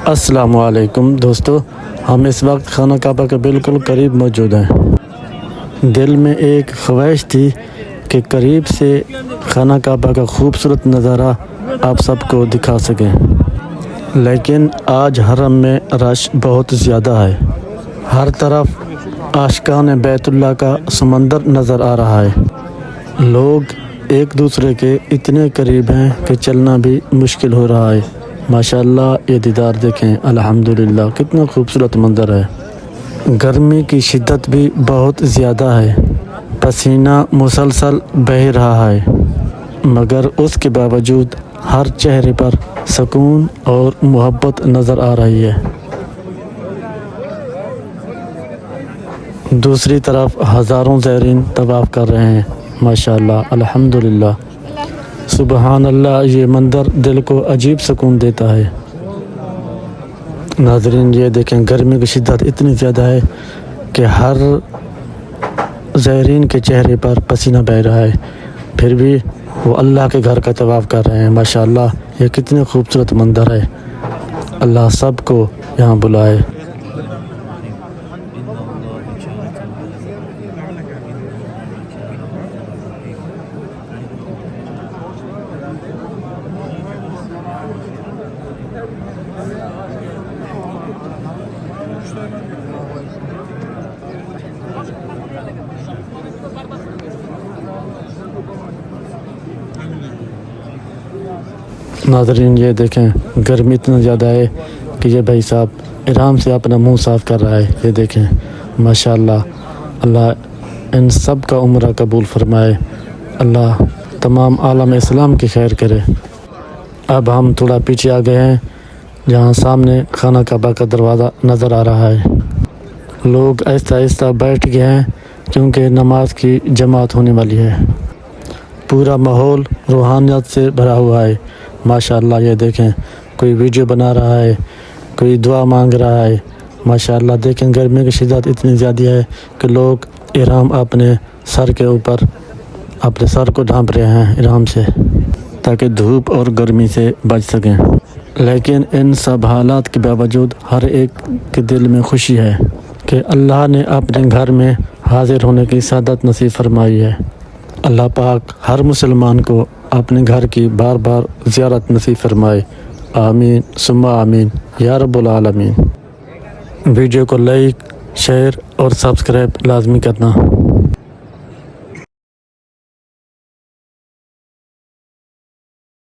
السلام علیکم دوستو، ہم اس وقت خانہ کعبہ کے بالکل قریب موجود ہیں۔ دل میں ایک خواہش تھی کہ قریب سے خانہ کعبہ کا خوبصورت نظارہ آپ سب کو دکھا سکیں، لیکن آج حرم میں رش بہت زیادہ ہے۔ ہر طرف عاشقان بیت اللہ کا سمندر نظر آ رہا ہے۔ لوگ ایک دوسرے کے اتنے قریب ہیں کہ چلنا بھی مشکل ہو رہا ہے۔ ماشاءاللہ یہ دیدار دیکھیں، الحمدللہ کتنا خوبصورت منظر ہے۔ گرمی کی شدت بھی بہت زیادہ ہے، پسینہ مسلسل بہہ رہا ہے، مگر اس کے باوجود ہر چہرے پر سکون اور محبت نظر آ رہی ہے۔ دوسری طرف ہزاروں زائرین طواف کر رہے ہیں، ماشاءاللہ الحمدللہ سبحان اللہ۔ یہ منظر دل کو عجیب سکون دیتا ہے۔ ناظرین یہ دیکھیں، گرمی کی شدت اتنی زیادہ ہے کہ ہر زائرین کے چہرے پر پسینہ بہہ رہا ہے، پھر بھی وہ اللہ کے گھر کا طواف کر رہے ہیں۔ ماشاءاللہ یہ کتنے خوبصورت منظر ہے۔ اللہ سب کو یہاں بلائے۔ ناظرین یہ دیکھیں، گرمی اتنا زیادہ ہے کہ یہ بھائی صاحب آرام سے اپنا منہ صاف کر رہا ہے۔ یہ دیکھیں ماشاءاللہ، اللہ ان سب کا عمرہ قبول فرمائے، اللہ تمام عالم اسلام کی خیر کرے۔ اب ہم تھوڑا پیچھے آ گئے ہیں، جہاں سامنے خانہ کعبہ کا دروازہ نظر آ رہا ہے۔ لوگ آہستہ آہستہ بیٹھ گئے ہیں کیونکہ نماز کی جماعت ہونے والی ہے۔ پورا ماحول روحانیت سے بھرا ہوا ہے۔ ماشاءاللہ یہ دیکھیں، کوئی ویڈیو بنا رہا ہے، کوئی دعا مانگ رہا ہے۔ ماشاءاللہ دیکھیں، گرمی کی شدت اتنی زیادہ ہے کہ لوگ احرام اپنے سر کے اوپر اپنے سر کو ڈھانپ رہے ہیں احرام سے، تاکہ دھوپ اور گرمی سے بچ سکیں۔ لیکن ان سب حالات کے باوجود ہر ایک کے دل میں خوشی ہے کہ اللہ نے اپنے گھر میں حاضر ہونے کی سعادت نصیب فرمائی ہے۔ اللہ پاک ہر مسلمان کو اپنے گھر کی بار بار زیارت نصیب فرمائے، آمین ثم آمین یا رب العالمین۔ ویڈیو کو لائک، شیئر اور سبسکرائب لازمی کرنا۔